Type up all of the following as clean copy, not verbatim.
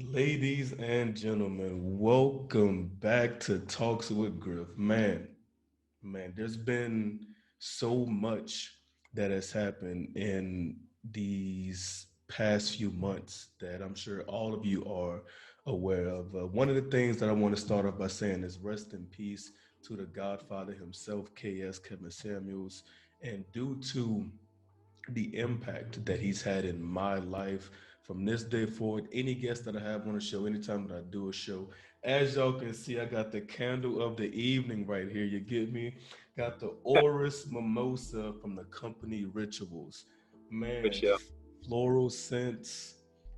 Ladies and gentlemen, welcome back to Talks with Griff. Man, there's been so much that has happened in these past few months that I'm sure all of you are aware of. One of the things that I want to start off by saying is rest in peace to the Godfather himself, KS Kevin Samuels. And due to the impact that he's had in my life from this day forward. Any guest that I have on the show, anytime that I do a show, as y'all can see, I got the candle of the evening right here. You get me? Got the Oris Mimosa from the company Rituals. For Man, sure. floral scents.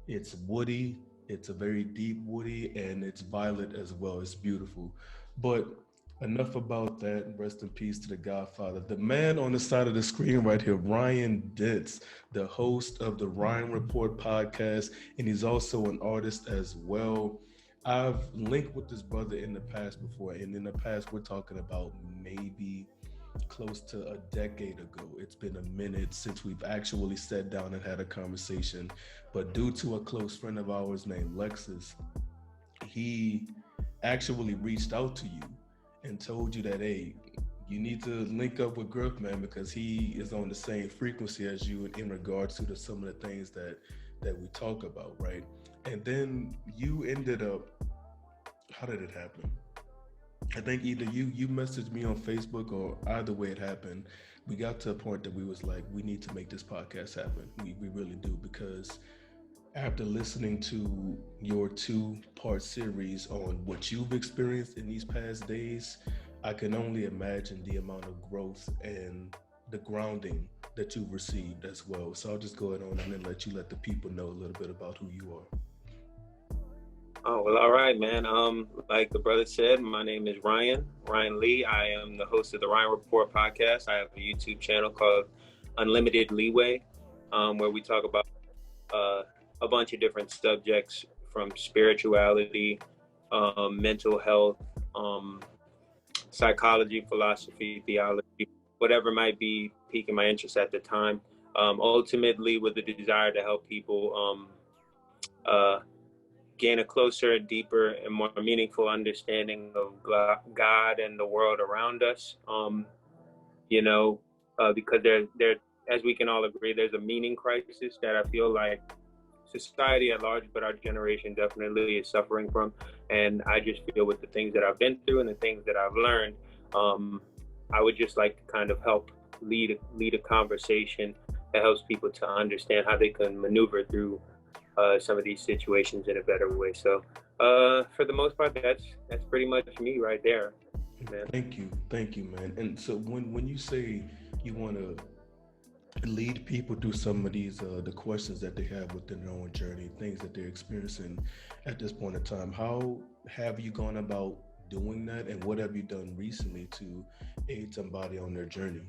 It's woody. It's a very deep woody, and it's violet as well. It's beautiful. But enough about that. Rest in peace to the Godfather. The man on the side of the screen right here, Ryan Dents, the host of the Ryan Report podcast, and he's also an artist as well. I've linked with this brother in the past before, and in the past, we're talking about maybe close to a decade ago. It's been a minute since we've actually sat down and had a conversation. But due to a close friend of ours named Lexus, he actually reached out to you and told you that, hey, you need to link up with Griff, man, because he is on the same frequency as you in regards to some of the things that we talk about, right? And then you ended up, how did it happen? I think either you messaged me on Facebook or either way it happened. We got to a point that we was like, we need to make this podcast happen. We really do, because after listening to your two-part series on what you've experienced in these past days, I can only imagine the amount of growth and the grounding that you've received as well. So I'll just go ahead on and then let the people know a little bit about who you are. Oh, well, all right, man. Like the brother said, my name is Ryan Lee. I am the host of the Ryan Report podcast. I have a YouTube channel called Unlimited Leeway, where we talk about a bunch of different subjects from spirituality, mental health, psychology, philosophy, theology, whatever might be piquing my interest at the time. Ultimately, with the desire to help people uh, gain a closer, deeper, and more meaningful understanding of God and the world around us. You know, because there, as we can all agree, there's a meaning crisis that I feel like society at large, but our generation definitely is suffering from. And I just feel with the things that I've been through and the things that I've learned, I would just like to kind of help lead a conversation that helps people to understand how they can maneuver through some of these situations in a better way. So for the most part, that's pretty much me right there, man. Thank you, man. And so when you say you want to lead people through some of these the questions that they have within their own journey, things that they're experiencing at this point in time, how have you gone about doing that, and what have you done recently to aid somebody on their journey?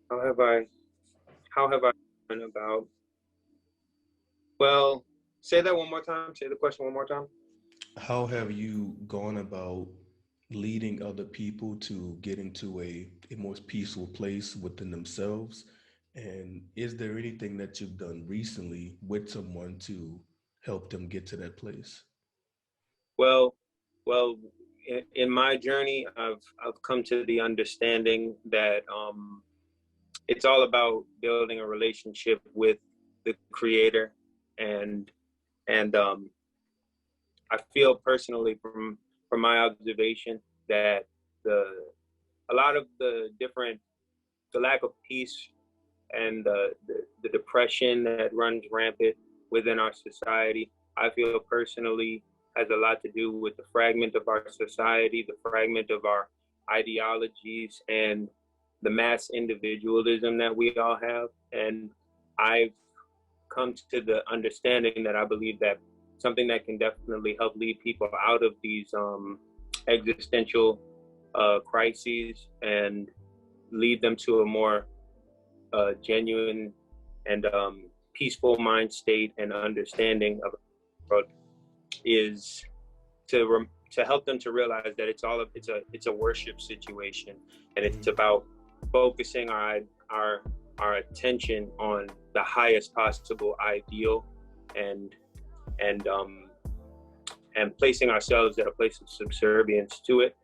How have I gone about? Well, say that one more time. Say the question one more time. How have you gone about leading other people to getting to a more peaceful place within themselves? And is there anything that you've done recently with someone to help them get to that place? Well, well, in my journey, I've come to the understanding that it's all about building a relationship with the Creator, and and I feel personally from my observation that the a lot of the lack of peace and the depression that runs rampant within our society, I feel personally has a lot to do with the fragment of our society, the fragment of our ideologies, and the mass individualism that we all have. And I've come to the understanding that I believe that something that can definitely help lead people out of these existential crises and lead them to a more genuine and peaceful mind state and understanding of the world is to help them to realize that it's a worship situation, and it's about focusing our attention on the highest possible ideal and and um, and placing ourselves at a place of subservience to it,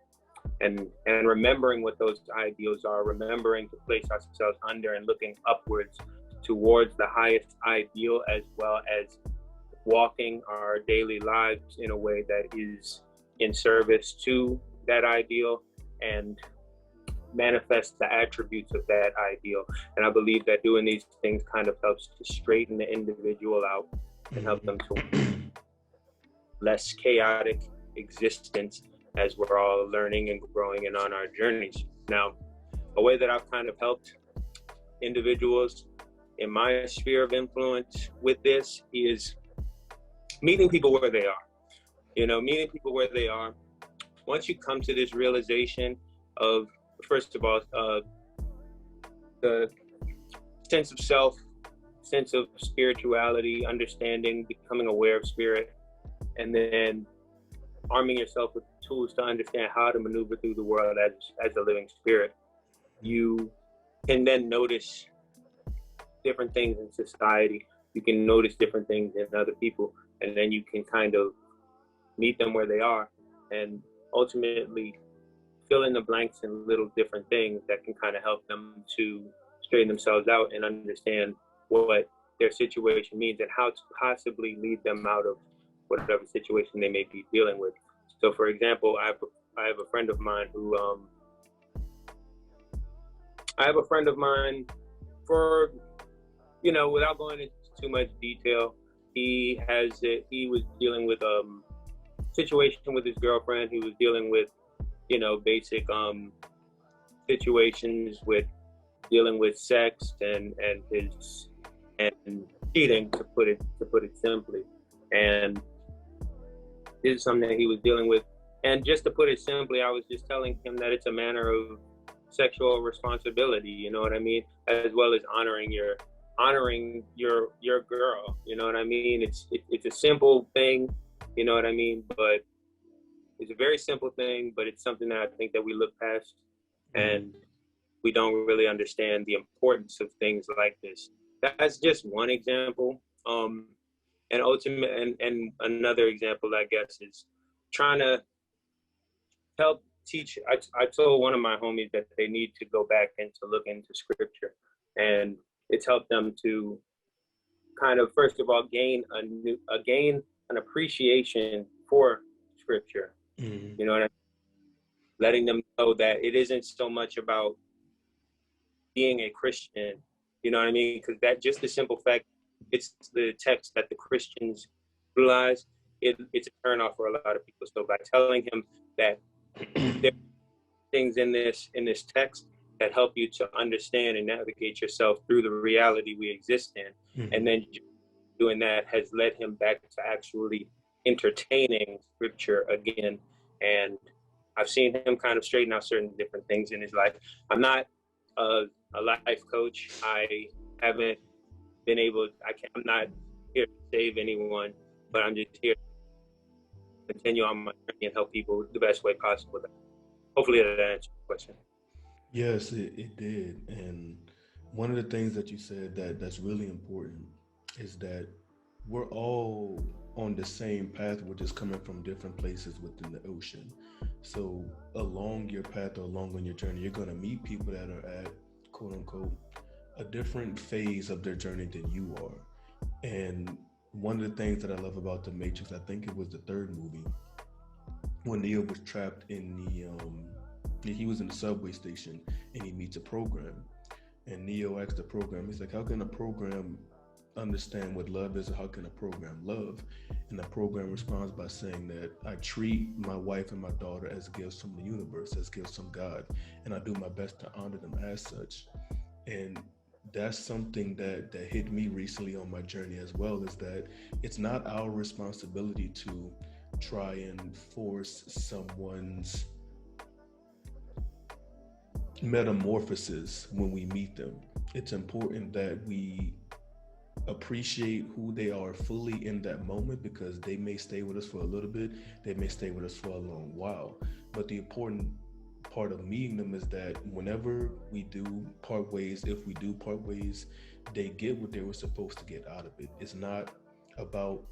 and remembering what those ideals are, remembering to place ourselves under and looking upwards towards the highest ideal, as well as walking our daily lives in a way that is in service to that ideal and manifest the attributes of that ideal. And I believe that doing these things kind of helps to straighten the individual out and help them to less chaotic existence as we're all learning and growing and on our journeys. Now, a way that I've kind of helped individuals in my sphere of influence with this is meeting people where they are. Meeting people where they are. Once you come to this realization of, first of all, the sense of self, sense of spirituality, understanding, becoming aware of spirit, and then arming yourself with tools to understand how to maneuver through the world as a living spirit, you can then notice different things in society. You can notice different things in other people, and then you can kind of meet them where they are and ultimately fill in the blanks in little different things that can kind of help them to straighten themselves out and understand what their situation means and how to possibly lead them out of whatever situation they may be dealing with. So, for example, I have a friend of mine who for, without going into too much detail, he was dealing with situation with his girlfriend. He was dealing with, basic situations with dealing with sex and cheating, to put it simply. And this is something that he was dealing with. And just to put it simply, I was just telling him that it's a manner of sexual responsibility, you know what I mean? As well as honoring your girl, you know what I mean? It's a simple thing, you know what I mean? But it's a very simple thing, but it's something that I think that we look past, and we don't really understand the importance of things like this. That's just one example. And and another example, I guess, is trying to help teach. I told one of my homies that they need to go back and to look into scripture, and it's helped them to kind of, first of all, gain an appreciation for scripture. You know what I mean? Letting them know that it isn't so much about being a Christian, you know what I mean? Because that, just the simple fact, it's the text that the Christians utilize, it's a turnoff for a lot of people. So by telling him that there are things in this text that help you to understand and navigate yourself through the reality we exist in, and then doing that has led him back to actually entertaining scripture again. And I've seen him kind of straighten out certain different things in his life. I'm not a life coach. I haven't been able, I'm not here to save anyone, but I'm just here to continue on my journey and help people the best way possible. Hopefully that answers your question. Yes, it did. And one of the things that you said that's really important is that we're all on the same path. We're just coming from different places within the ocean. So along your path or along on your journey, you're going to meet people that are at, quote unquote, a different phase of their journey than you are. And one of the things that I love about The Matrix, I think it was the third movie, when Neo was trapped in he was in the subway station and he meets a program. And Neo asks the program, he's like, how can a program understand what love is, or how can a program love? And the program responds by saying that I treat my wife and my daughter as gifts from the universe, as gifts from God, and I do my best to honor them as such. And that's something that hit me recently on my journey as well, is that it's not our responsibility to try and force someone's metamorphosis when we meet them. It's important that we appreciate who they are fully in that moment, because they may stay with us for a little bit, they may stay with us for a long while. But the important part of meeting them is that whenever we do part ways, if we do part ways, they get what they were supposed to get out of it. It's not about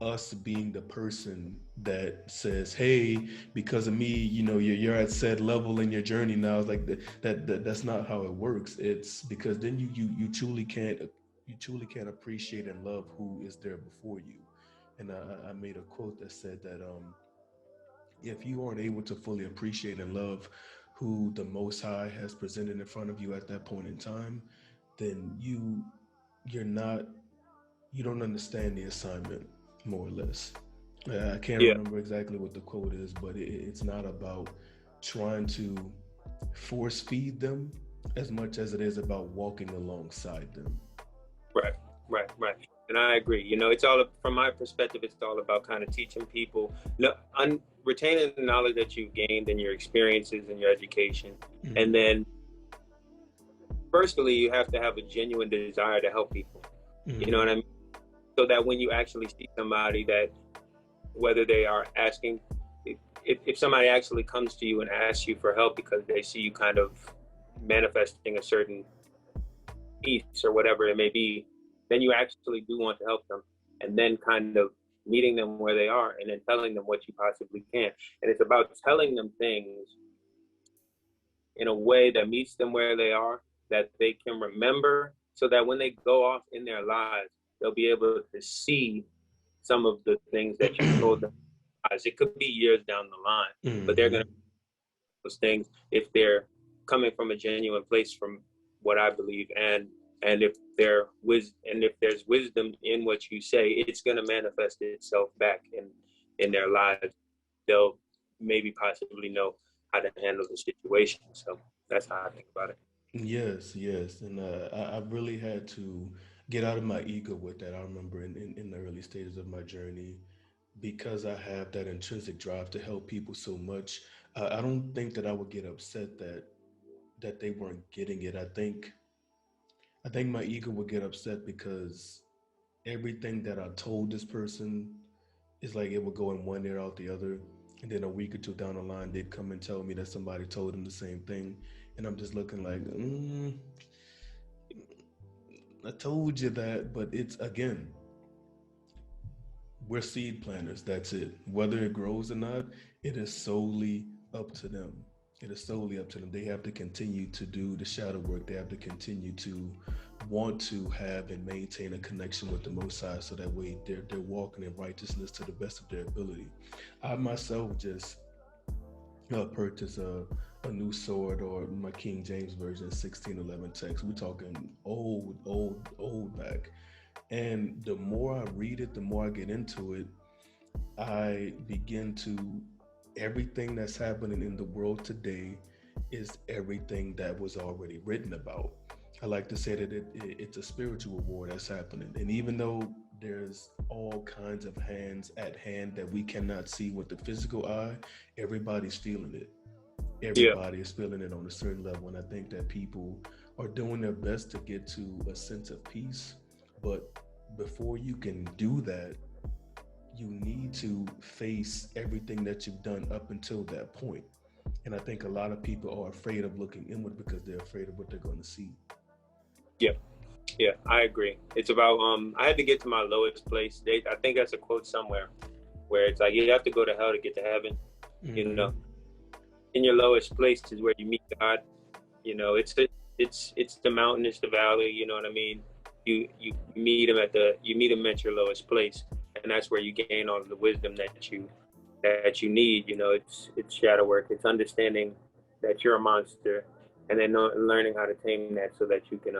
us being the person that says, "Hey, because of me, you're at said level in your journey now." It's like that's not how it works. It's because then you truly can't appreciate and love who is there before you. And I made a quote that said that if you aren't able to fully appreciate and love who the Most High has presented in front of you at that point in time, then you're not you don't understand the assignment, more or less. I can't Yeah, remember exactly what the quote is, but it's not about trying to force feed them as much as it is about walking alongside them. right, right. And I agree. It's all from my perspective. It's all about kind of teaching people, retaining the knowledge that you've gained and your experiences and your education, and Mm-hmm. then firstly, you have to have a genuine desire to help people. You know Mm-hmm. what I mean? So that when you actually see somebody that whether they are asking, if somebody actually comes to you and asks you for help because they see you kind of manifesting a certain peace or whatever it may be, then you actually do want to help them, and then kind of meeting them where they are and then telling them what you possibly can. And it's about telling them things in a way that meets them where they are, that they can remember, so that when they go off in their lives, they'll be able to see some of the things that you told them. It could be years down the line, but they're going Mm-hmm. to those things if they're coming from a genuine place, from what I believe, and if there's wisdom in what you say, it's going to manifest itself back in their lives. They'll maybe possibly know how to handle the situation. So that's how I think about it. Yes, yes, and I really had to get out of my ego with that. I remember in the early stages of my journey, because I have that intrinsic drive to help people so much. I don't think that I would get upset that they weren't getting it. I think my ego would get upset because everything that I told this person is like it would go in one ear out the other. And then a week or two down the line, they'd come and tell me that somebody told them the same thing. And I'm just looking like, I told you that. But it's, again, we're seed planters. That's it. Whether it grows or not, it is solely up to them. It is solely up to them. They have to continue to do the shadow work. They have to continue to want to have and maintain a connection with the Most High, so that way they're walking in righteousness to the best of their ability. I myself just purchased a new sword, or my King James version 1611 text. We're talking old back. And the more I read it, the more I get into it, I begin to, everything that's happening in the world today is everything that was already written about. I like to say that it's a spiritual war that's happening. And even though there's all kinds of hands at hand that we cannot see with the physical eye, everybody's feeling it. Yeah, Everybody is feeling it on a certain level. And I think that people are doing their best to get to a sense of peace. But before you can do that, you need to face everything that you've done up until that point. And I think a lot of people are afraid of looking inward because they're afraid of what they're going to see. yeah, yeah. I agree. It's about I had to get to my lowest place. I think that's a quote somewhere where it's like you have to go to hell to get to heaven. You know, Mm-hmm. in your lowest place is where you meet God. It's the mountain, it's the valley. You know what I mean? You meet him at your lowest place, and that's where you gain all of the wisdom that you need. It's shadow work. It's understanding that you're a monster, and then learning how to tame that so that you can.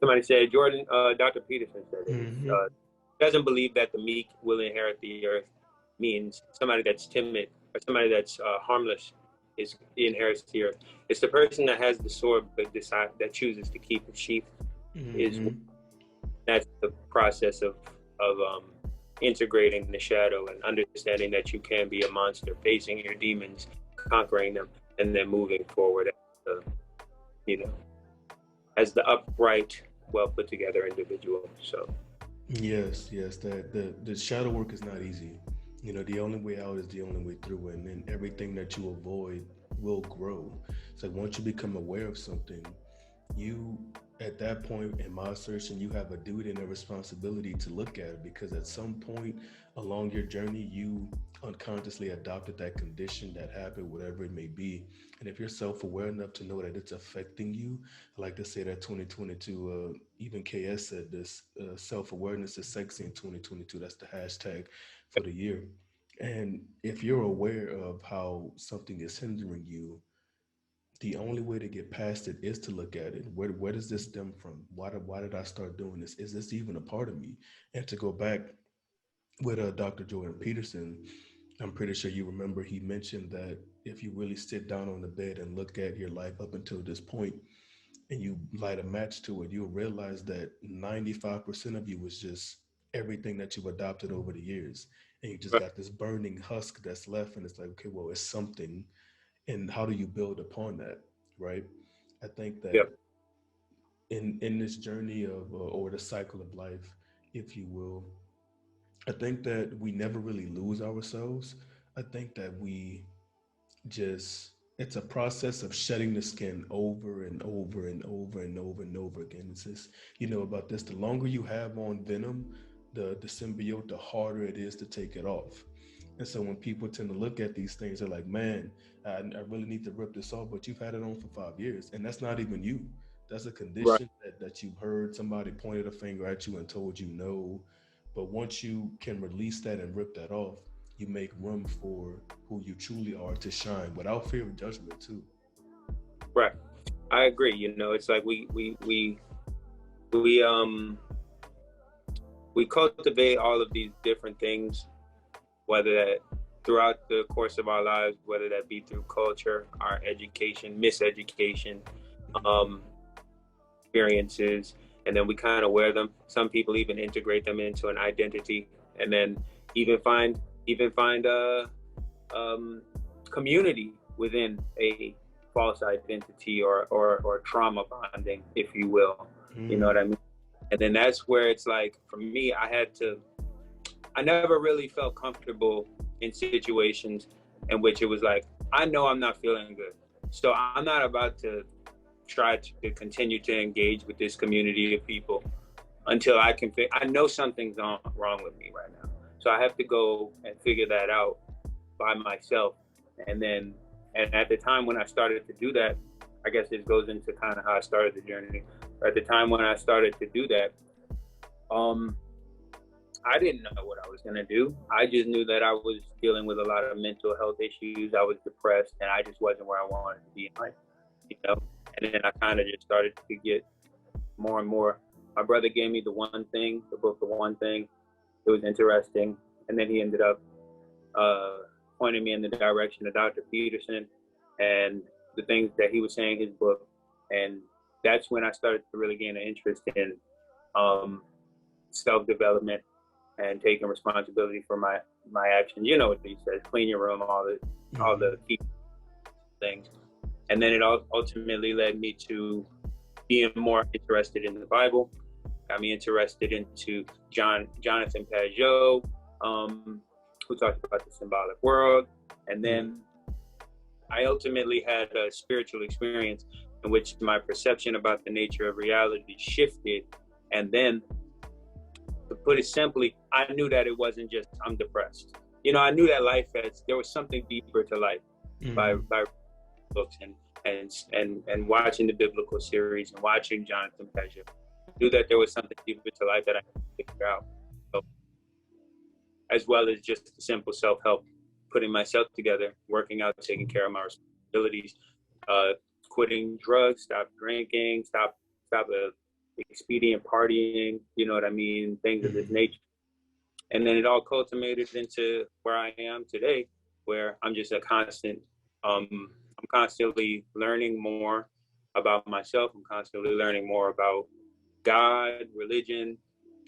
Somebody said Dr. Peterson said it. Mm-hmm. Doesn't believe that the meek will inherit the earth means somebody that's timid or somebody that's harmless is inherits the earth. It's the person that has the sword but that chooses to keep it sheathed. Is Mm-hmm. That's the process of integrating the shadow and understanding that you can be a monster, facing your demons, conquering them, and then moving forward as you know as the upright, well put together individual. So Yes, yes. That the shadow work is not easy. The only way out is the only way through, and then everything that you avoid will grow. It's like once you become aware of something, you, at that point, in my assertion, you have a duty and a responsibility to look at it, because at some point along your journey, you unconsciously adopted that condition, that habit, whatever it may be. And if you're self-aware enough to know that it's affecting you, I like to say that 2022, even KS said this, self-awareness is sexy in 2022. That's the hashtag for the year. And if you're aware of how something is hindering you, the only way to get past it is to look at it. Where does this stem from? Why did I start doing this? Is this even a part of me? And to go back with Dr. Jordan Peterson, I'm pretty sure you remember he mentioned that if you really sit down on the bed and look at your life up until this point, and you light a match to it, you'll realize that 95% of you was just everything that you've adopted over the years. And you just Right. got this burning husk that's left, and it's like, okay, well, it's something. And how do you build upon that, right? I think that Yep. in this journey of or the cycle of life, if you will, I think that we never really lose ourselves. I think that we just, it's a process of shedding the skin over and over and over and over and over again. It's just, about this, the longer you have on venom, the symbiote, the harder it is to take it off. And so when people tend to look at these things, they're like, man, I really need to rip this off, but you've had it on for 5 years. And that's not even you. That's a Right. condition that you've heard somebody pointed a finger at you and told you no. But once you can release that and rip that off, you make room for who you truly are to shine without fear of judgment too. Right. I agree. It's like we we cultivate all of these different things, whether that throughout the course of our lives, whether that be through culture, our education, miseducation, um, experiences, and then we kind of wear them. Some people even integrate them into an identity, and then even find a community within a false identity, or trauma bonding, if you will. You know Mm. what I mean? And then that's where it's like, for me, I never really felt comfortable in situations in which it was like, I know I'm not feeling good. So I'm not about to try to continue to engage with this community of people until I know something's wrong with me right now. So I have to go and figure that out by myself. And at the time when I started to do that, I guess this goes into kind of how I started the journey. At the time when I started to do that, um, I didn't know what I was going to do. I just knew that I was dealing with a lot of mental health issues. I was depressed, and I just wasn't where I wanted to be in life, you know? And then I kind of just started to get more and more. My brother gave me the book, The One Thing. It was interesting. And then he ended up pointing me in the direction of Dr. Peterson and the things that he was saying in his book. And that's when I started to really gain an interest in um, self-development and taking responsibility for my actions. You know what he says: clean your room, all Mm-hmm. the key things. And then it ultimately led me to being more interested in the Bible. Got me interested into Jonathan Pajot, who talked about the symbolic world. And Mm. then I ultimately had a spiritual experience in which my perception about the nature of reality shifted. And then, to put it simply, I knew that it wasn't just I'm depressed. I knew that there was something deeper to life Mm. by books and watching the biblical series and watching Jonathan Pajot. Knew that there was something deeper to life that I could figure out. So, as well as just simple self-help, putting myself together, working out, taking care of my responsibilities, uh, quitting drugs, stop drinking, stop expedient partying, you know what I mean, things of this Mm. nature. And then it all culminated into where I am today, where I'm just I'm constantly learning more about myself. I'm constantly learning more about God, religion,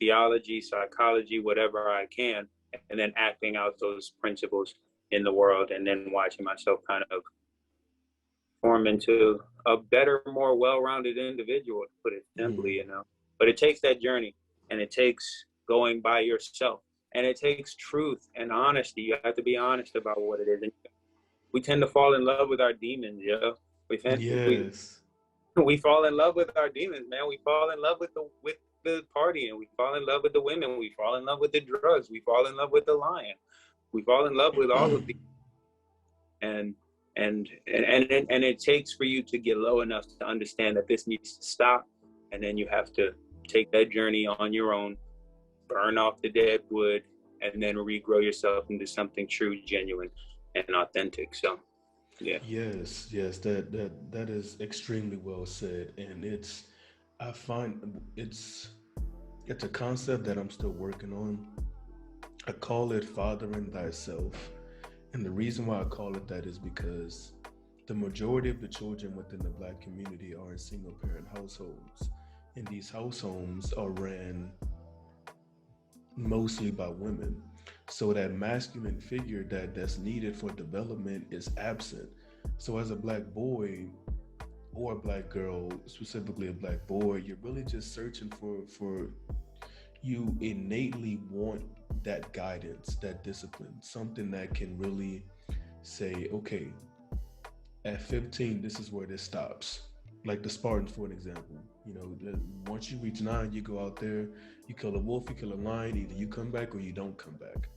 theology, psychology, whatever I can, and then acting out those principles in the world, and then watching myself kind of form into a better, more well-rounded individual, to put it simply, Mm. But it takes that journey, and it takes going by yourself, and it takes truth and honesty. You have to be honest about what it is. And we tend to fall in love with our demons, We tend we Yes. we fall in love with our demons, man. We fall in love with the partying. We fall in love with the women. We fall in love with the drugs. We fall in love with the lying. We fall in love with all of these. And it takes for you to get low enough to understand that this needs to stop, and then you have to take that journey on your own, burn off the dead wood, and then regrow yourself into something true, genuine, and authentic. So, yeah. Yes, yes, that is extremely well said, and I find it's a concept that I'm still working on. I call it fathering thyself. And the reason why I call it that is because the majority of the children within the black community are in single parent households. And these households are ran mostly by women. So that masculine figure that's needed for development is absent. So as a black boy or a black girl, specifically a black boy, you're really just searching for you innately want that guidance, that discipline, something that can really say, okay, at 15, this is where this stops. Like the Spartans, for an example. Once you reach 9, you go out there, you kill a wolf, you kill a lion, either you come back or you don't come back.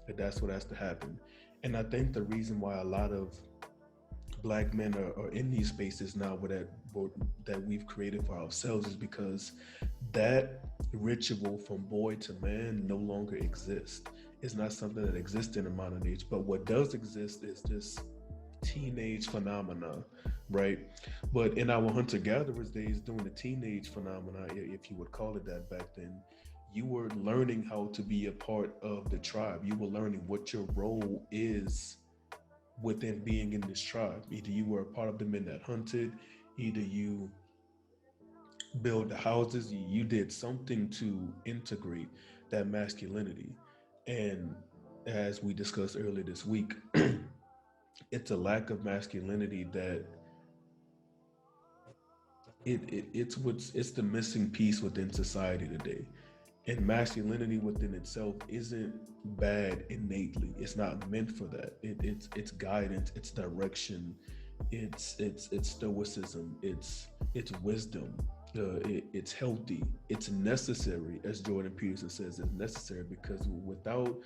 And that's what has to happen. And I think the reason why a lot of black men are in these spaces now that we've created for ourselves is because that ritual from boy to man no longer exists. It's not something that exists in the modern age, but what does exist is this teenage phenomena, right? But in our hunter-gatherers days, during the teenage phenomena, if you would call it that back then, you were learning how to be a part of the tribe. You were learning what your role is within being in this tribe. Either you were a part of the men that hunted, either you build the houses, you did something to integrate that masculinity. And as we discussed earlier this week, it's a lack of masculinity that it's the missing piece within society today. And masculinity within itself isn't bad innately. It's not meant for that. It's guidance, it's direction, it's stoicism, it's wisdom. It's healthy. It's necessary, as Jordan Peterson says. It's necessary because without,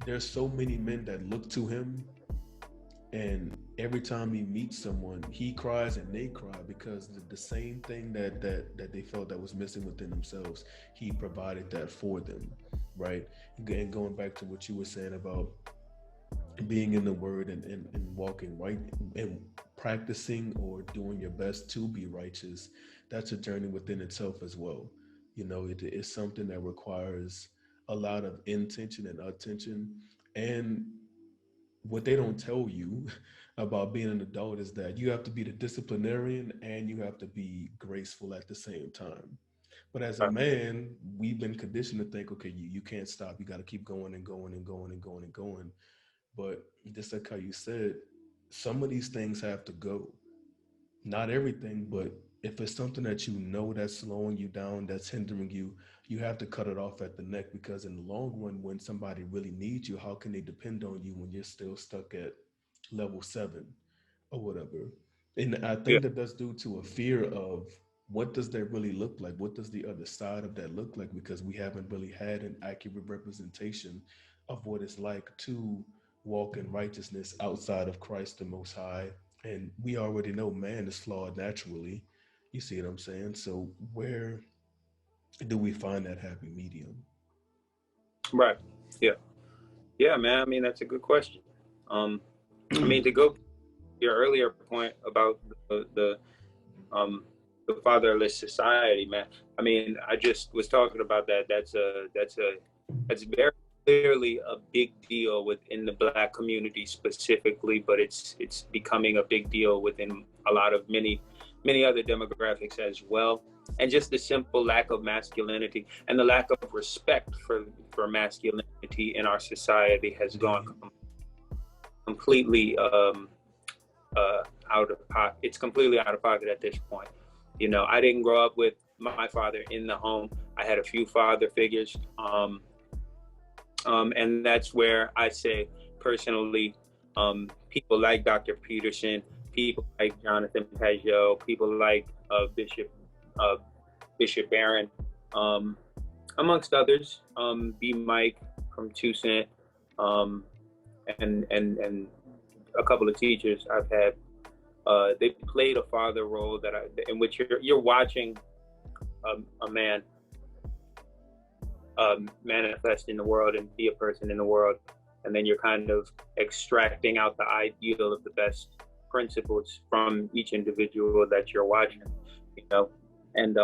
there's so many men that look to him, and every time he meets someone, he cries and they cry because the same thing that they felt that was missing within themselves, he provided that for them, right? And going back to what you were saying about being in the word and walking right and practicing or doing your best to be righteous, that's a journey within itself as well. It is something that requires a lot of intention and attention. And what they don't tell you about being an adult is that you have to be the disciplinarian and you have to be graceful at the same time. But as a man, we've been conditioned to think, okay, you can't stop. You got to keep going and going and going and going and going. But just like how you said, some of these things have to go. Not everything, but if it's something that that's slowing you down, that's hindering you, you have to cut it off at the neck because in the long run, when somebody really needs you, how can they depend on you when you're still stuck at level 7 or whatever? And I Yeah. think that that's due to a fear of what does that really look like? What does the other side of that look like? Because we haven't really had an accurate representation of what it's like to walk in righteousness outside of Christ the Most High. And we already know man is flawed naturally. You see what I'm saying? So where do we find that happy medium? Right. Yeah. Yeah, man. I mean, that's a good question. Um, I mean, to go to your earlier point about um the fatherless society, man. I mean, I just was talking about that. That's very clearly a big deal within the Black community specifically, but it's becoming a big deal within a lot of many other demographics as well. And just the simple lack of masculinity and the lack of respect for masculinity in our society has gone completely out of pocket. It's completely out of pocket at this point. I didn't grow up with my father in the home. I had a few father figures, and that's where I say personally, people like Dr. Peterson, people like Jonathan Pageau, people like uh, Bishop Barron, um, amongst others, B. Mike from Toussaint, um, and a couple of teachers I've had. They played a father role in which you're watching a man manifest in the world and be a person in the world, and then you're kind of extracting out the ideal of the best principles from each individual that you're watching, you know, and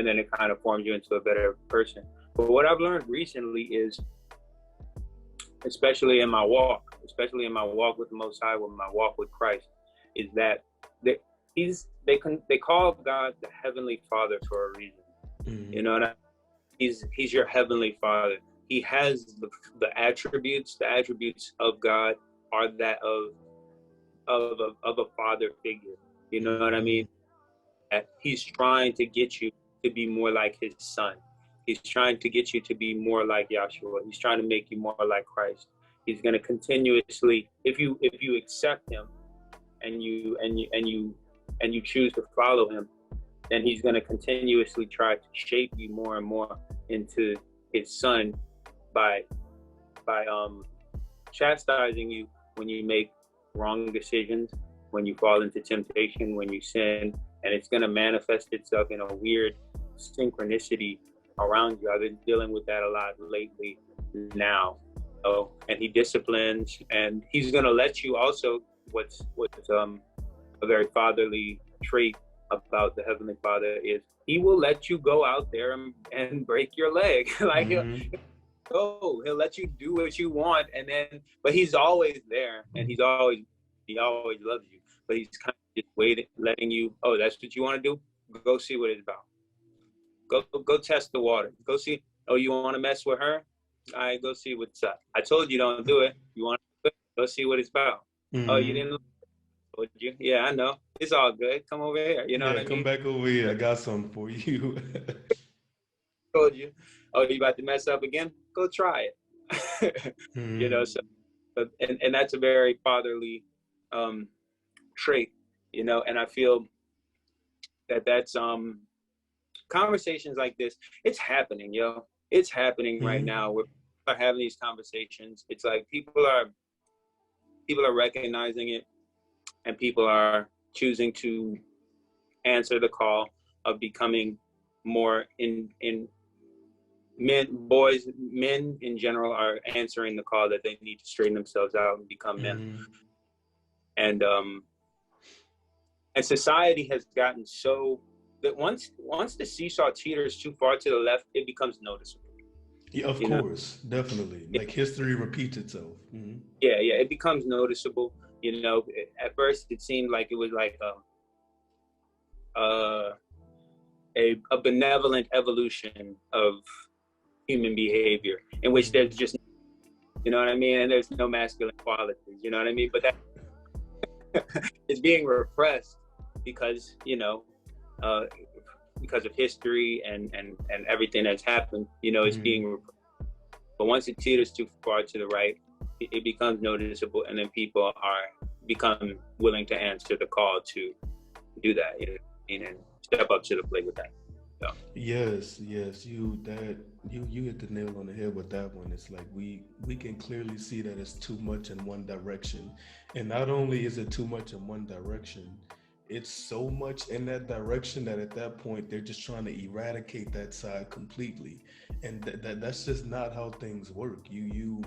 then it kind of forms you into a better person. But what I've learned recently is, especially in my walk with the Most High, with my walk with Christ, is that they call God the Heavenly Father for a reason. Mm-hmm. You know what I mean? He's your Heavenly Father. He has the attributes. The attributes of God are that of a father figure. You know what I mean? He's trying to get you to be more like his son. He's trying to get you to be more like Yahshua. He's trying to make you more like Christ. He's going to continuously, if you accept him and you choose to follow him, then he's going to continuously try to shape you more and more into his son by chastising you when you make wrong decisions, when you fall into temptation, when you sin, and it's going to manifest itself in a weird synchronicity around you. I've been dealing with that a lot lately now. And he disciplines, and he's going to let you also, what's a very fatherly trait about the Heavenly Father is he will let you go out there and break your leg. Like he'll let you do what you want, but he's always there, and he always loves you, but he's kind of just waiting, letting you, oh, that's what you want to do? Go see what it's about. Go test the water. Go see, oh, you want to mess with her? All right, go see what's up. I told you don't do it. You want to do it? Go see what it's about. Mm-hmm. Oh, you didn't told you. Yeah, I know. It's all good. Come over here. You know what I mean? Come back over here. I got something for you. Told you. Oh, you about to mess up again? Go try it. You know, so and that's a very fatherly trait, you know, and I feel that's conversations like this, it's happening, yo. It's happening right now. We're having these conversations. It's like people are recognizing it, and people are choosing to answer the call of becoming more in men in general are answering the call that they need to straighten themselves out and become men. And society has gotten so that once the seesaw teeters too far to the left, it becomes noticeable. Yeah, of course, definitely. Like history repeats itself. Mm-hmm. Yeah, it becomes noticeable. You know, at first it seemed like it was like a benevolent evolution of human behavior in which there's just, you know what I mean, and there's no masculine qualities. You know what I mean, but that is being repressed because, you know, because of history and everything that's happened, you know, it's being repressed. But once it teeters too far to the right, it becomes noticeable, and then people become willing to answer the call to do that, you know, and step up to the plate with that. So. Yes, you hit the nail on the head with that one. It's like we can clearly see that it's too much in one direction, and not only is it too much in one direction, it's so much in that direction that at that point they're just trying to eradicate that side completely, and that's just not how things work. You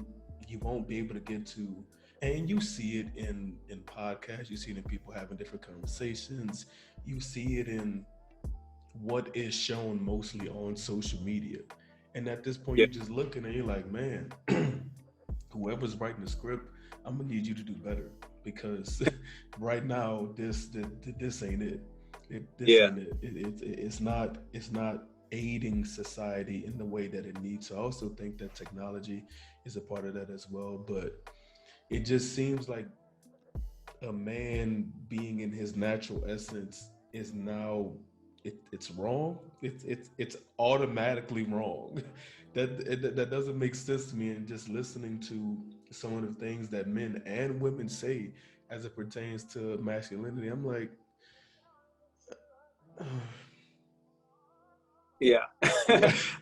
won't be able to get to, and you see it in podcasts, you see it in people having different conversations, you see it in what is shown mostly on social media, and at this point you're just looking and you're like, man, whoever's writing the script, I'm gonna need you to do better, because right now this ain't it. Ain't it. It's not aiding society in the way that it needs. So I also think that technology is a part of that as well, but it just seems like a man being in his natural essence is now it's wrong. It's automatically wrong. That doesn't make sense to me. And just listening to some of the things that men and women say, as it pertains to masculinity. I'm like, Yeah.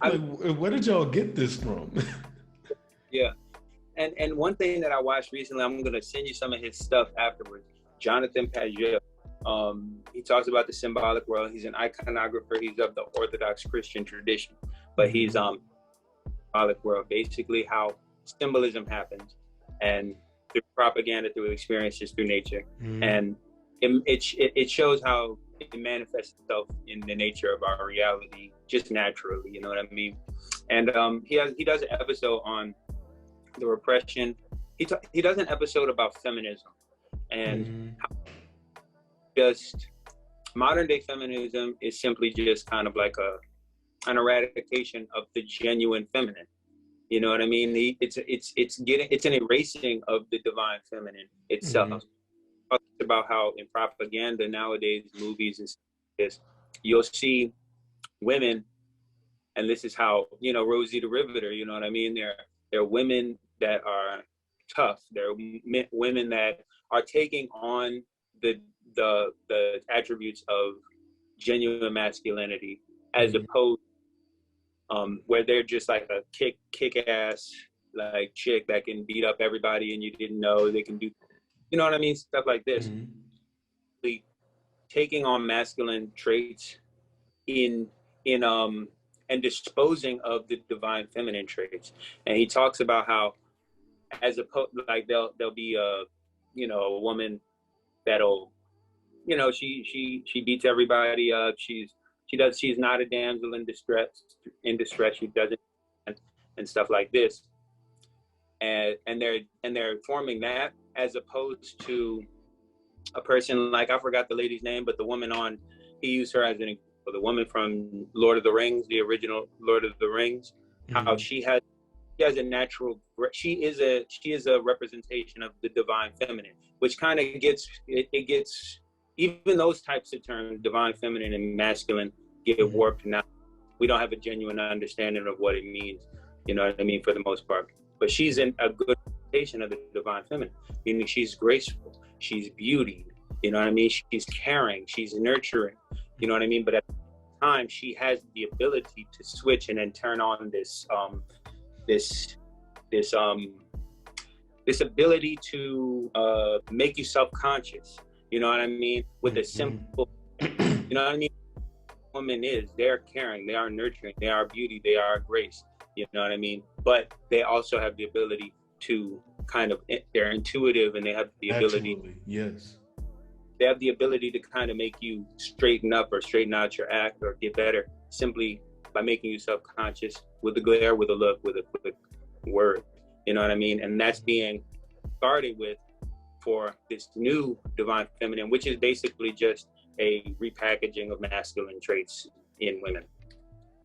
I mean, where did y'all get this from? yeah. And one thing that I watched recently, I'm gonna send you some of his stuff afterwards. Jonathan Pageau. He talks about the symbolic world. He's an iconographer. He's of the Orthodox Christian tradition, but he's Mm-hmm. symbolic world, basically how symbolism happens, and through propaganda, through experiences, through nature, Mm-hmm. and it shows how it manifests itself in the nature of our reality just naturally. You know what I mean? And he does an episode on the repression. He does an episode about feminism and Mm-hmm. just modern day feminism is simply just kind of like an eradication of the genuine feminine. You know what I mean? It's an erasing of the divine feminine itself. Mm-hmm. Talks about how in propaganda nowadays, movies and this, you'll see women, and this is how Rosie the Riveter. You know what I mean? They're women that are tough. They're women that are taking on the attributes of genuine masculinity, as Mm-hmm. opposed where they're just like a kick ass like chick that can beat up everybody and you didn't know they can do. You know what I mean? Stuff like this. Mm-hmm. Like, taking on masculine traits in and disposing of the divine feminine traits. And he talks about how as opposed like there'll be a woman that'll she beats everybody up. She's not a damsel in distress. She doesn't and stuff like this. And they're forming that as opposed to a person like, I forgot the lady's name, but the woman on, he used her as an example, the woman from Lord of the Rings, the original Lord of the Rings, how Mm-hmm. she has a natural, she is a representation of the divine feminine, which kind of gets even those types of terms, divine feminine and masculine, get Mm-hmm. warped now. We don't have a genuine understanding of what it means, you know what I mean, for the most part. But she's in a good representation of the divine feminine, meaning she's graceful, she's beauty, you know what I mean? She's caring, she's nurturing, you know what I mean? But at the time, she has the ability to switch and then turn on this this this ability to make you self-conscious. You know what I mean? With a simple, you know what I mean? Woman is, they're caring, they are nurturing, they are beauty, they are grace. You know what I mean? But they also have the ability to kind of, they're intuitive, and Naturally, yes. they have the ability to kind of make you straighten up or straighten out your act or get better simply by making you self-conscious with a glare, with a look, with a quick word. You know what I mean? And that's being started with for this new divine feminine, which is basically just a repackaging of masculine traits in women.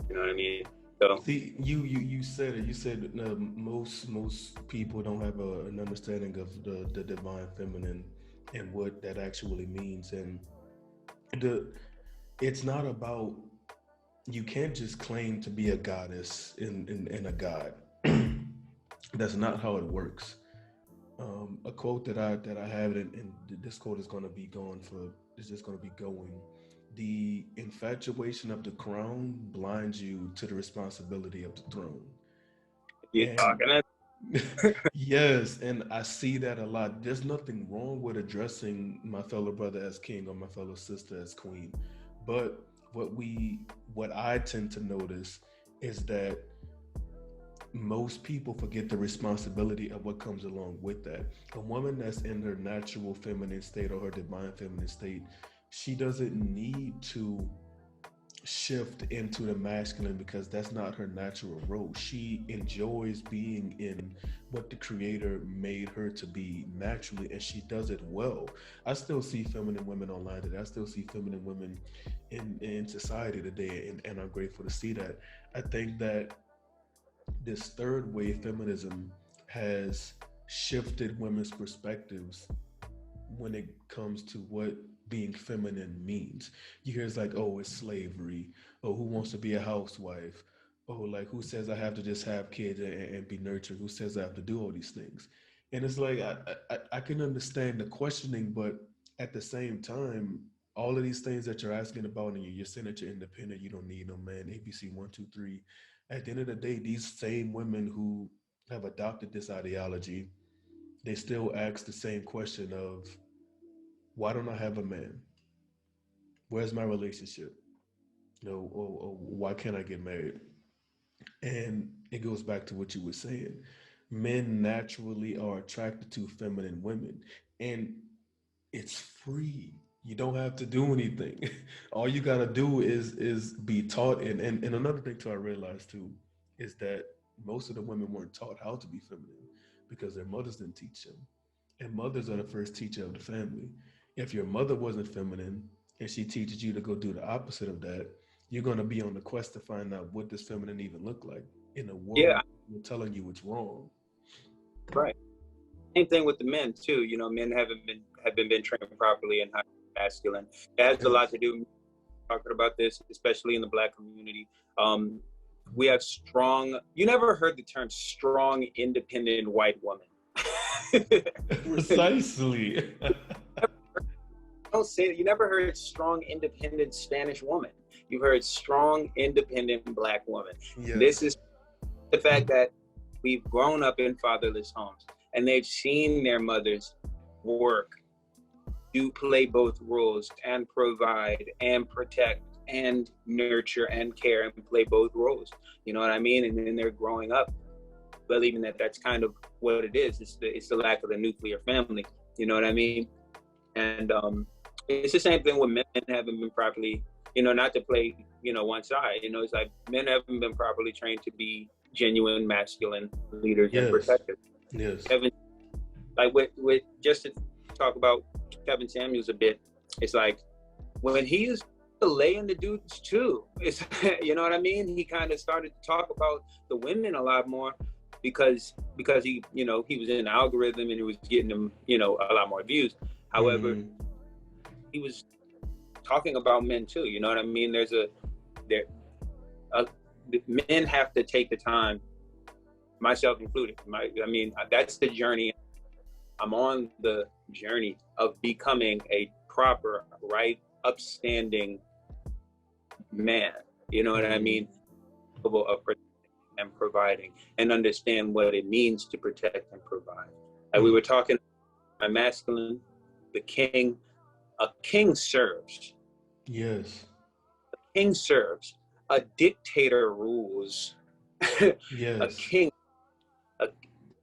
You know what I mean? So See, you said it. You said most people don't have an understanding of the divine feminine and what that actually means. And the it's not about, you can't just claim to be a goddess in a god. That's not how it works. A quote that I have, and this quote is going to be going for is just going to be going. The infatuation of the crown blinds you to the responsibility of the throne. you're And talking that. yes, and I see that a lot. There's nothing wrong with addressing my fellow brother as king or my fellow sister as queen. But what I tend to notice is that most people forget the responsibility of what comes along with that. A woman that's in her natural feminine state or her divine feminine state, she doesn't need to shift into the masculine because that's not her natural role. She enjoys being in what the creator made her to be naturally, and she does it well. I still see feminine women online today. I still see feminine women in society today, and I'm grateful to see that. I think that this third wave feminism has shifted women's perspectives when it comes to what being feminine means. You hear it's like, oh, it's slavery. Oh, who wants to be a housewife? Oh, like who says I have to just have kids and be nurtured? Who says I have to do all these things? And it's like I can understand the questioning, but at the same time, all of these things that you're asking about, and you're saying that you're independent, you don't need no man. ABC 1, 2, 3. At the end of the day, these same women who have adopted this ideology, they still ask the same question of, why don't I have a man? Where's my relationship? Or why can't I get married? And it goes back to what you were saying. Men naturally are attracted to feminine women, and it's free. You don't have to do anything. All you gotta do is be taught. And another thing too I realized too is that most of the women weren't taught how to be feminine because their mothers didn't teach them. And mothers are the first teacher of the family. If your mother wasn't feminine and she teaches you to go do the opposite of that, you're gonna be on the quest to find out what does feminine even look like in a Yeah, world telling you it's wrong. right. Same thing with the men too. You know, men haven't been trained properly in how to be masculine. It has a lot Yes. to do talking about this, especially in the Black community. Um, we have strong. You never heard the term "strong, independent white woman." Precisely. Don't say that. You never heard strong, independent Spanish woman. You've heard strong, independent Black woman. This Yes. is the fact that we've grown up in fatherless homes and they've seen their mothers work, do play both roles and provide and protect and nurture and care and play both roles. You know what I mean? And then they're growing up believing that that's kind of what it is. It's the lack of the nuclear family. You know what I mean? And it's the same thing with men haven't been properly, not to play, one side. It's like men haven't been properly trained to be genuine masculine leaders and Yes. protectors. Yes. Kevin, like with just to talk about Kevin Samuels a bit, it's like when he is laying the dudes too. It's you know what I mean. He kind of started to talk about the women a lot more because he was in the algorithm and he was getting them a lot more views. However, Mm-hmm. he was talking about men too. You know what I mean? There, uh, men have to take the time, myself included. That's the journey. I'm on the journey of becoming a proper, right, upstanding man. You know what I Mm-hmm. mean? Capable of protecting and providing, and understand what it means to protect and provide. Like we Mm. were talking, my masculine, the king. A king serves. Yes. King serves. A dictator rules. A Yes. king, a,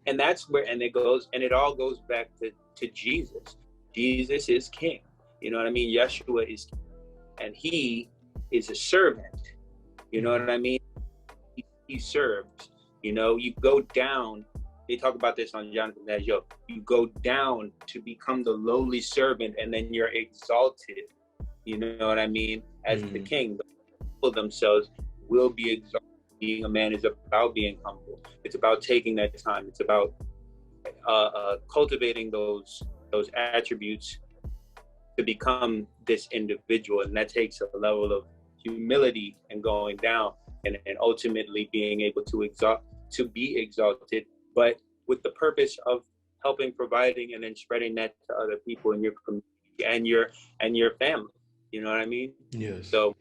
and that's where, and it all goes back to Jesus. Jesus is king. You know what I mean? Yeshua is king, and he is a servant. You know Mm-hmm. what I mean? He serves. You go down. They talk about this on Jonathan Major. You go down to become the lowly servant, and then you're exalted. You know what I mean? As the Mm-hmm. king, the people themselves will be exalted. Being a man is about being humble. It's about taking that time. It's about cultivating those attributes to become this individual, and that takes a level of humility and going down, and ultimately being able to be exalted, but with the purpose of helping, providing, and then spreading that to other people in your community and your family. You know what I mean? Yes. So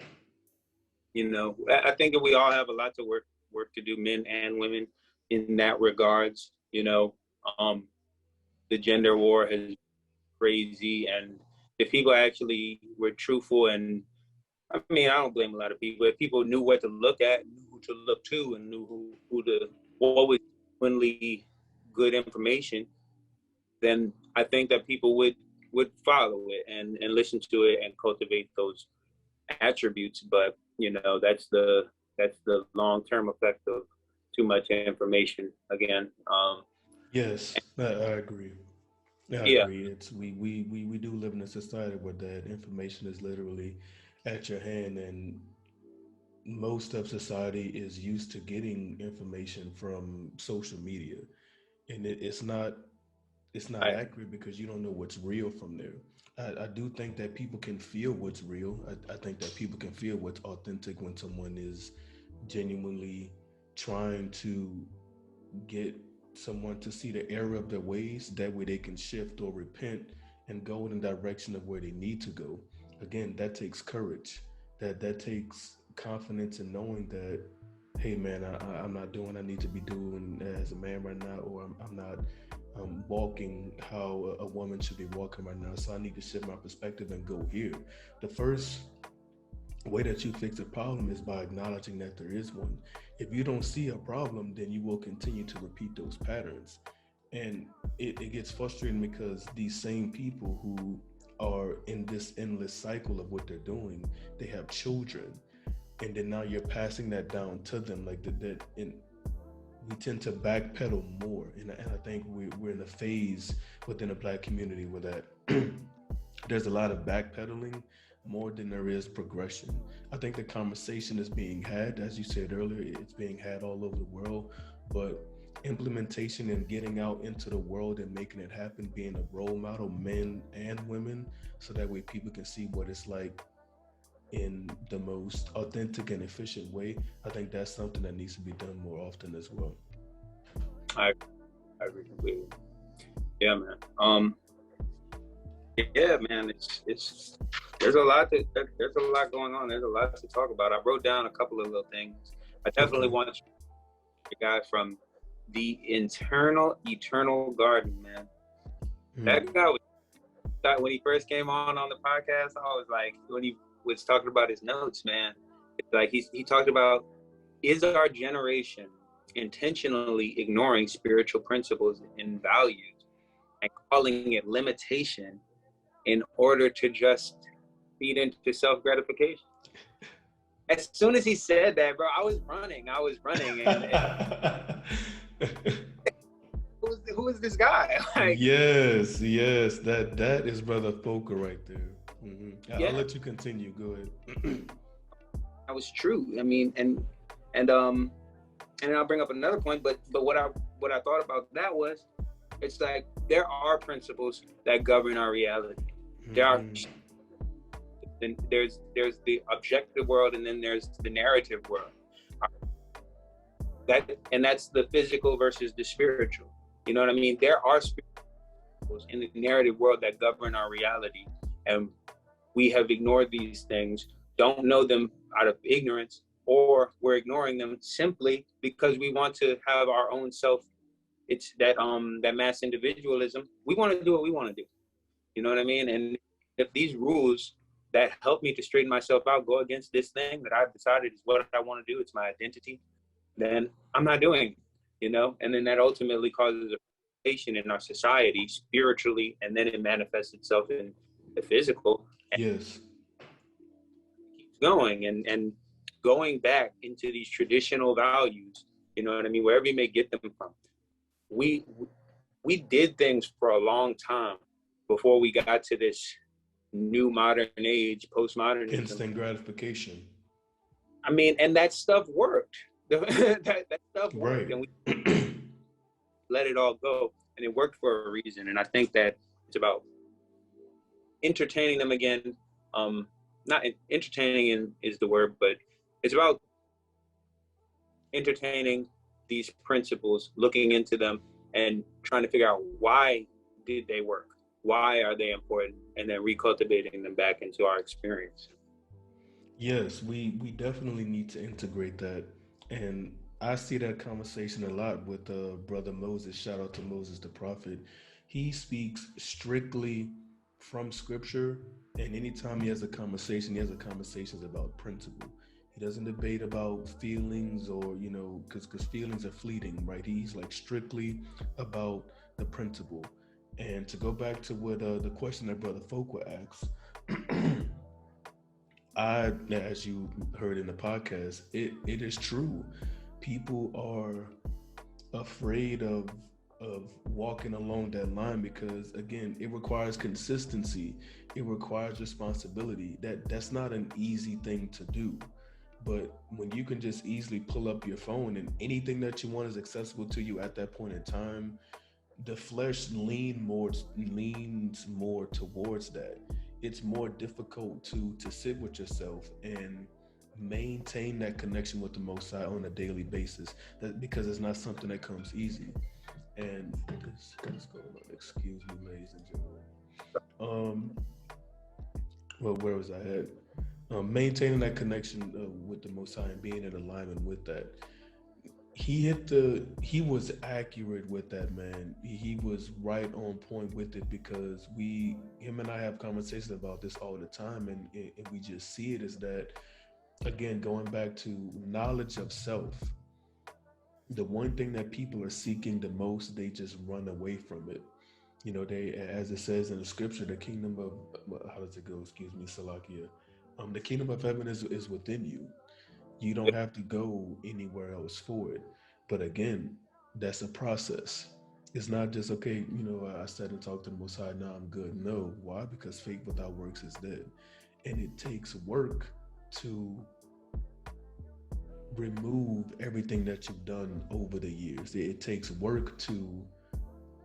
I think that we all have a lot to work to do, men and women, in that regards. Um, the gender war has been crazy, and if people actually were truthful, and I mean, I don't blame a lot of people. If people knew what to look at, knew who to look to, and knew what was genuinely good information, then I think that people would follow it and listen to it and cultivate those attributes. But that's the long term effect of too much information. Again, Yes. I agree. I yeah, agree. It's we do live in a society where that information is literally at your hand, and most of society is used to getting information from social media, and it's not I accurate because you don't know what's real from there. I do think that people can feel what's real. I think that people can feel what's authentic when someone is genuinely trying to get someone to see the error of their ways. That way they can shift or repent and go in the direction of where they need to go. Again, that takes courage. That takes confidence in knowing that, hey man, I'm not doing what I need to be doing as a man right now, or I'm not walking how a woman should be walking right now. So I need to shift my perspective and go here. The first way that you fix a problem is by acknowledging that there is one. If you don't see a problem, then you will continue to repeat those patterns. And it gets frustrating because these same people who are in this endless cycle of what they're doing, they have children. And then now you're passing that down to them like that. And we tend to backpedal more. And I think we're in a phase within the Black community where that there's a lot of backpedaling more than there is progression. I think the conversation is being had, as you said earlier, it's being had all over the world, but implementation and getting out into the world and making it happen, being a role model, men and women, so that way people can see what it's like in the most authentic and efficient way. I think that's something that needs to be done more often as well. I agree completely. Yeah, man. Yeah, man. It's there's a lot going on. There's a lot to talk about. I wrote down a couple of little things. I definitely want to the guy from the eternal garden, man. That guy was, when he first came on the podcast, I was like, when he was talking about his notes, man, it's like he talked about, is our generation intentionally ignoring spiritual principles and values and calling it limitation in order to just feed into self-gratification? As soon as he said that, bro, I was running, and who is this guy? Like, yes, that is Brother Foka right there. Mm-hmm. Yeah. I'll let you continue. Go ahead. That was true. I mean, and I'll bring up another point, but what I thought about that was, it's like there are principles that govern our reality. There are, and there's the objective world, and then there's the narrative world. That's the physical versus the spiritual. You know what I mean? There are spirituals in the narrative world that govern our reality, and we have ignored these things, don't know them out of ignorance, or we're ignoring them simply because we want to have our own self. It's that mass individualism. We want to do what we want to do. You know what I mean? And if these rules that help me to straighten myself out go against this thing that I've decided is what I want to do, it's my identity, then I'm not doing it, you know? And then that ultimately causes a frustration in our society spiritually, and then it manifests itself in the physical. Yes. Keeps going and going back into these traditional values, you know what I mean? Wherever you may get them from. We did things for a long time before we got to this new modern age, postmodernism. Instant gratification. I mean, and that stuff worked. that stuff worked, right. And we let it all go, and it worked for a reason. And I think that it's about entertaining them again. Not entertaining is the word, but it's about entertaining these principles, looking into them, and trying to figure out why did they work? Why are they important? And then recultivating them back into our experience. Yes, we definitely need to integrate that. And I see that conversation a lot with Brother Moses. Shout out to Moses the prophet. He speaks strictly from scripture, and anytime he has a conversation about principle. He doesn't debate about feelings, or, you know, because feelings are fleeting, right? He's like strictly about the principle. And to go back to what the question that Brother Folkwa asked, as you heard in the podcast, it is true. People are afraid of walking along that line because, again, it requires consistency. It requires responsibility. That's not an easy thing to do. But when you can just easily pull up your phone and anything that you want is accessible to you at that point in time, the flesh leans more towards that. It's more difficult to sit with yourself and maintain that connection with the Most High on a daily basis, because it's not something that comes easy. And what's going on? Excuse me, ladies and gentlemen. Um, well, where was I at? Maintaining that connection with the Most High and being in alignment with that. He was accurate with that, man. He was right on point with it, because him and I have conversations about this all the time, and we just see it as that, again, going back to knowledge of self. The one thing that people are seeking the most, they just run away from it. They, as it says in the scripture, the kingdom of, how does it go? Excuse me, Salakia. The kingdom of heaven is within you. You don't have to go anywhere else for it. But again, that's a process. It's not just, okay, I sat and talked to the Most High, now I'm good. No. Why? Because faith without works is dead. And it takes work to remove everything that you've done over the years. It takes work to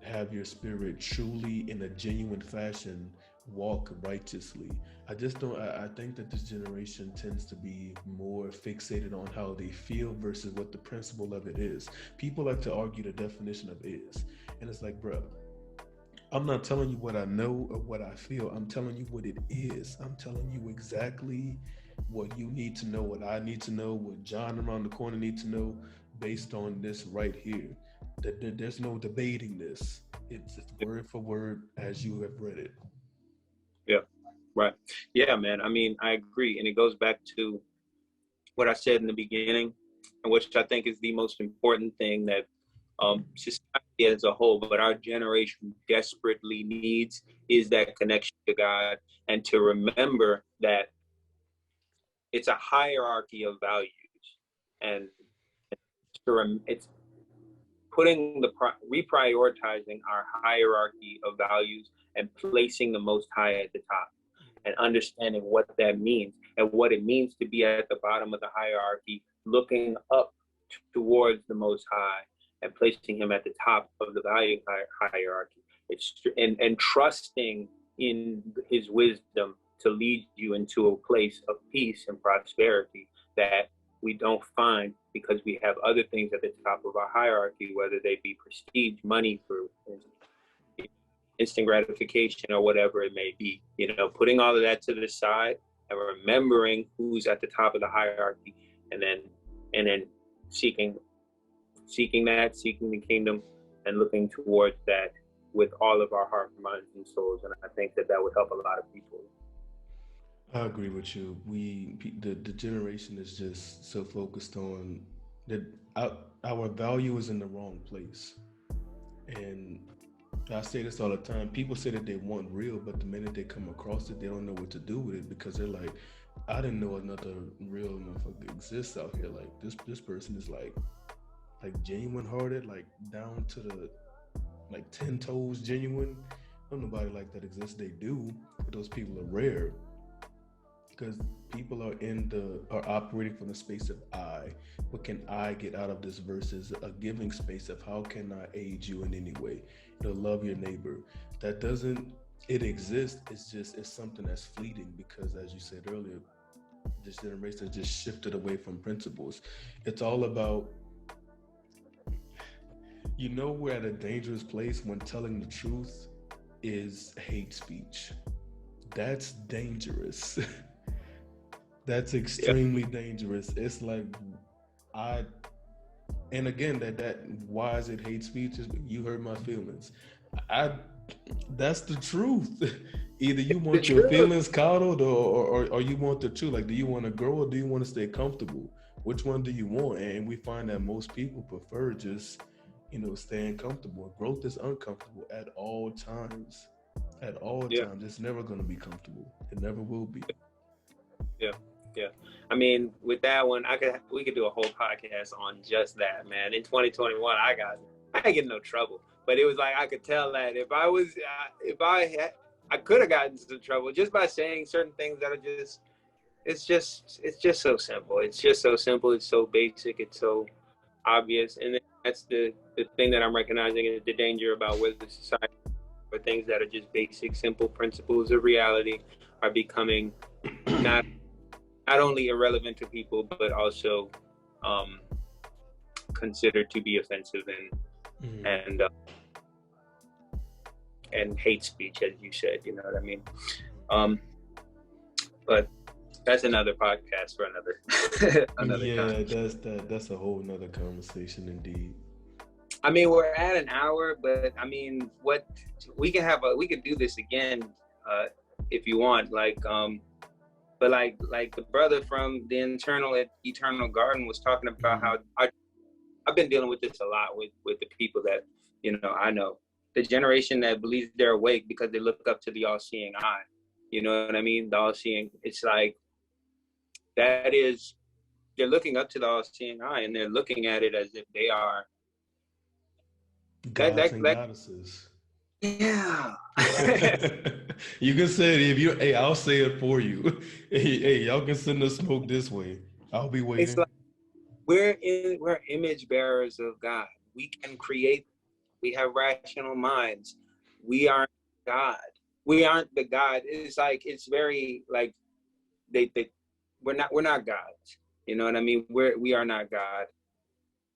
have your spirit truly, in a genuine fashion, walk righteously. I just don't, I think that this generation tends to be more fixated on how they feel versus what the principle of it is. People like to argue the definition of is. And it's like, bro, I'm not telling you what I know or what I feel. I'm telling you what it is. I'm telling you exactly what you need to know, what I need to know, what John around the corner needs to know, based on this right here. There's no debating this. It's word for word as you have read it. Yeah, right. Yeah, man. I mean, I agree. And it goes back to what I said in the beginning, and which I think is the most important thing that society as a whole, but our generation desperately needs, is that connection to God, and to remember that it's a hierarchy of values, and it's putting reprioritizing our hierarchy of values and placing the Most High at the top, and understanding what that means and what it means to be at the bottom of the hierarchy, looking up towards the Most High and placing him at the top of the value hierarchy. And trusting in his wisdom to lead you into a place of peace and prosperity that we don't find because we have other things at the top of our hierarchy, whether they be prestige, money, for instant gratification, or whatever it may be. Putting all of that to the side and remembering who's at the top of the hierarchy, and then seeking the kingdom, and looking towards that with all of our heart, minds, and souls. And I think that would help a lot of people. I agree with you. The generation is just so focused on that our value is in the wrong place. And I say this all the time. People say that they want real, but the minute they come across it, they don't know what to do with it, because they're like, I didn't know another real motherfucker exists out here. Like this person is like genuine hearted, like down to the, like 10 toes genuine. Don't nobody like that exists. They do, but those people are rare, because people are operating from the space of I. What can I get out of this, versus a giving space of how can I aid you in any way? Love your neighbor. That doesn't, it exists. It's something that's fleeting, because as you said earlier, this generation has just shifted away from principles. It's all about, we're at a dangerous place when telling the truth is hate speech. That's dangerous. That's extremely dangerous. It's like, and again, that why is it hate speech? You hurt my feelings. That's the truth. Either you want your feelings coddled, or you want the truth. Like, do you want to grow, or do you want to stay comfortable? Which one do you want? And we find that most people prefer just, staying comfortable. Growth is uncomfortable at all times. At all times. It's never going to be comfortable. It never will be. Yeah. I mean, with that one, we could do a whole podcast on just that, man. In 2021, I didn't get in no trouble, but it was like, I could tell that I could have gotten into trouble just by saying certain things that are just, it's just so simple. It's just so simple. It's so basic. It's so obvious. And that's the thing that I'm recognizing, is the danger about where the society, where things that are just basic, simple principles of reality are becoming not only irrelevant to people, but also considered to be offensive Mm. and hate speech, as you said. You know what I mean? Um, but that's another podcast for another another time. Yeah, that's a whole nother conversation indeed. I mean, we're at an hour, but I mean, what we could do this again uh, if you want. But like the brother from the Eternal Garden was talking about how Mm. I've been dealing with this a lot with the people that I know, the generation that believes they're awake because they look up to the all-seeing eye. You know what I mean? The all-seeing. It's like that is they're looking up to the all-seeing eye and they're looking at it as if they are Gods and goddesses. yeah. You can say it if you. Hey, I'll say it for you. Hey, y'all can send the smoke this way. I'll be It's waiting. like we're image bearers of God. We can create. We have rational minds. We aren't God. We aren't the God. It's like it's very like they we're not gods. You know what I mean? We are not God.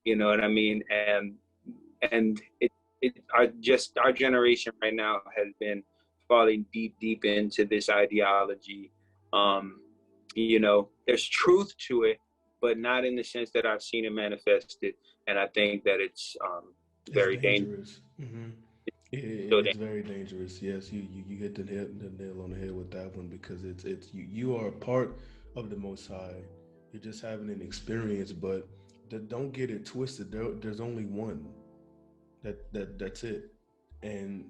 You know what I mean? And our generation right now has been falling deep into this ideology. Um, there's truth to it, but not in the sense that I've seen it manifested. And I think that it's It's very dangerous. dangerous. So It's very dangerous. Yes, you hit the nail on the head with that one because it's you are a part of the Most High. You're just having an experience, but don't get it twisted. There's only one. That's it, and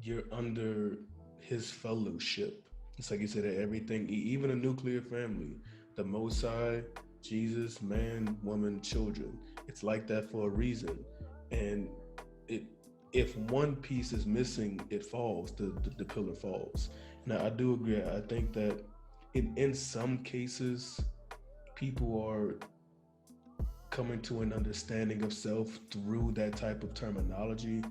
you're under His fellowship. It's like you said, everything, even a nuclear family, the Most High, Jesus, man, woman, children. It's like that for a reason, and it if one piece is missing, it falls. The pillar falls. Now I do agree. I think that in some cases, people are coming to an understanding of self through that type of terminology,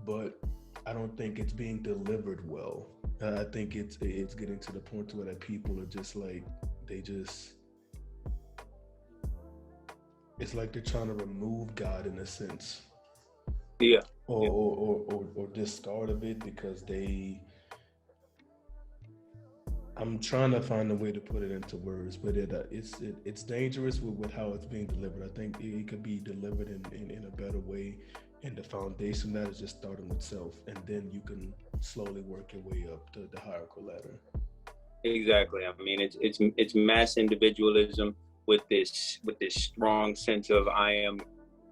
but I don't think it's being delivered well. I think it's getting to the point where that people are just like they just it's like they're trying to remove God in a sense, yeah, or yeah, discard of it because they. I'm trying to find a way to put it into words, but it's dangerous with how it's being delivered. I think it could be delivered in a better way, and the foundation that is just starting with self, and then you can slowly work your way up the hierarchical ladder. exactly. I mean, it's mass individualism with this strong sense of I am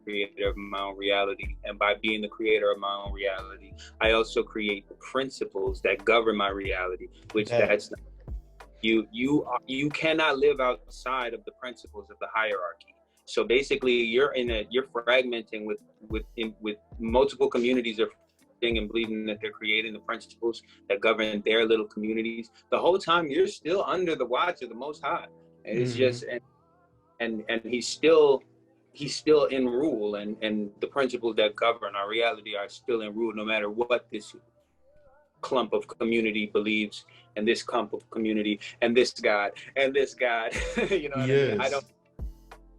creator of my own reality, and by being the creator of my own reality, I also create the principles that govern my reality. Which That that's you cannot live outside of the principles of the hierarchy. So basically, you're fragmenting with multiple communities of and believing that they're creating the principles that govern their little communities. The whole time you're still under the watch of the Most High, and it's mm-hmm. just and he's still in rule, and the principles that govern our reality are still in rule, no matter what this clump of community believes, and this clump of community, and this God, and this God. You know what I mean? I don't, Yes,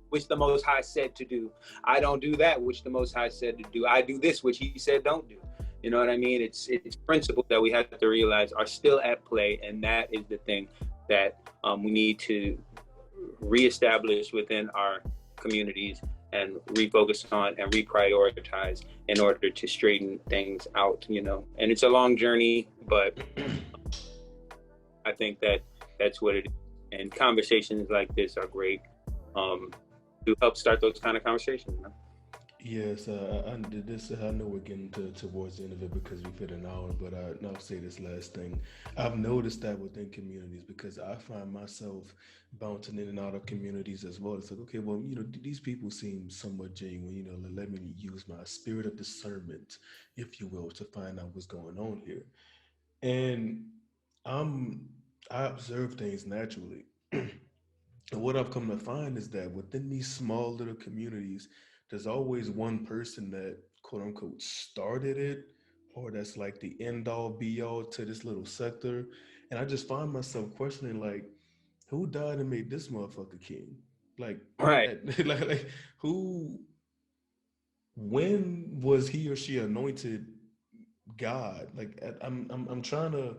which the Most High said to do. I don't do that which the Most High said to do. I do this which He said don't do. You know what I mean? It's principles that we have to realize are still at play, and that is the thing that we need to reestablish within our communities and refocus on and reprioritize in order to straighten things out. And it's a long journey, but I think that that's what it is. And conversations like this are great to help start those kind of conversations. yes. I did this. I know we're getting towards the end of it because we've hit an hour, but I'll say this last thing. I've noticed that within communities because I find myself bouncing in and out of communities as well. It's like, okay, well, these people seem somewhat genuine. Let me use my spirit of discernment, if you will, to find out what's going on here. And I'm I observe things naturally. And what I've come to find is that within these small little communities, there's always one person that quote unquote started it, or that's like the end all be all to this little sector. And I just find myself questioning, like, who died and made this motherfucker king? Like, Right. like who? when was he or she anointed God? Like I'm trying to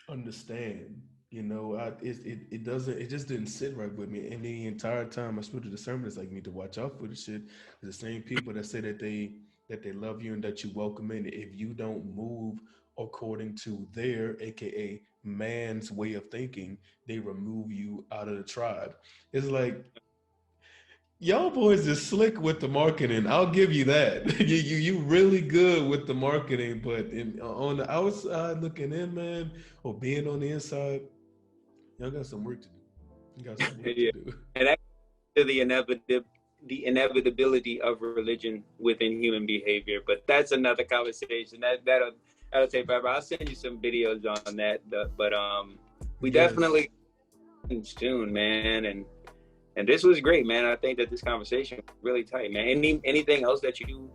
understand. You know, it doesn't, it just didn't sit right with me. And the entire time I spent the sermon, it's like you need to watch out for the shit. The same people that say that they love you and that you welcome in, if you don't move according to their, aka man's way of thinking, they remove you out of the tribe. It's like y'all boys is slick with the marketing. I'll give you that. You really good with the marketing, but on the outside looking in, man, or being on the inside, y'all got some work to do. You got some work to Yeah, do. and that's the inevitability of religion within human behavior. But that's another conversation. That'll take forever. I'll send you some videos on that. But we Yes. definitely soon, man. And this was great, man. I think that this conversation was really tight, man. Anything else that you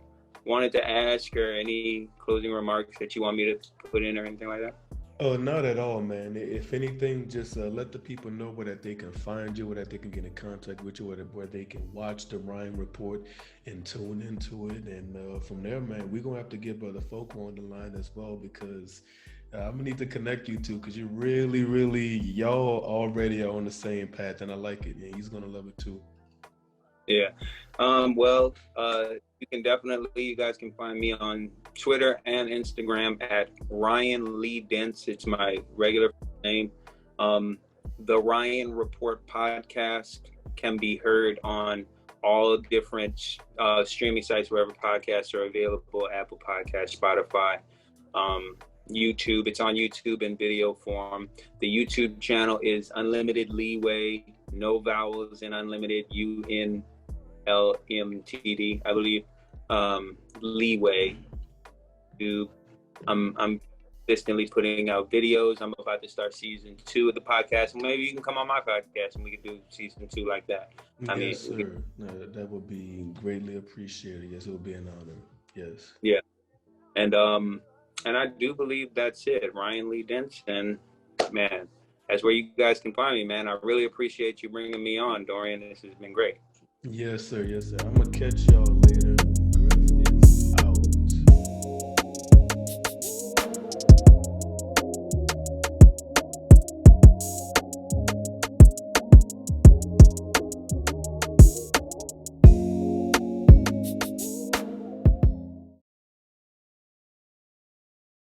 wanted to ask, or any closing remarks that you want me to put in, or anything like that? Oh, not at all, man. If anything, just let the people know where that they can find you, where that they can get in contact with you, where they can watch the Ryan Report and tune into it. And from there, man, we're gonna have to get Brother Foco on the line as well, because I'm gonna need to connect you two, because you really, really, y'all already are on the same path, and I like it. And he's gonna love it too. Yeah. Well, you can definitely, you guys can find me on Twitter and Instagram at Ryanleedents. It's my regular name. The Ryan Report podcast can be heard on all different streaming sites, wherever podcasts are available: Apple Podcasts, Spotify, YouTube. It's on YouTube in video form. The YouTube channel is Unlimited Leeway, no vowels in Unlimited, UNLMTD, I believe. Leeway. Do I'm consistently putting out videos. I'm about to start season 2 of the podcast. Maybe you can come on my podcast and we can do season 2 like that. I Yes, mean, sir. That would be greatly appreciated. Yes, it would be an honor. Yes. yeah. And I do believe that's it. Ryanleedents, and man, that's where you guys can find me, man. I really appreciate you bringing me on, Dorian. This has been great. Yes, sir. Yes, sir. I'm gonna catch y'all later. Griff is out.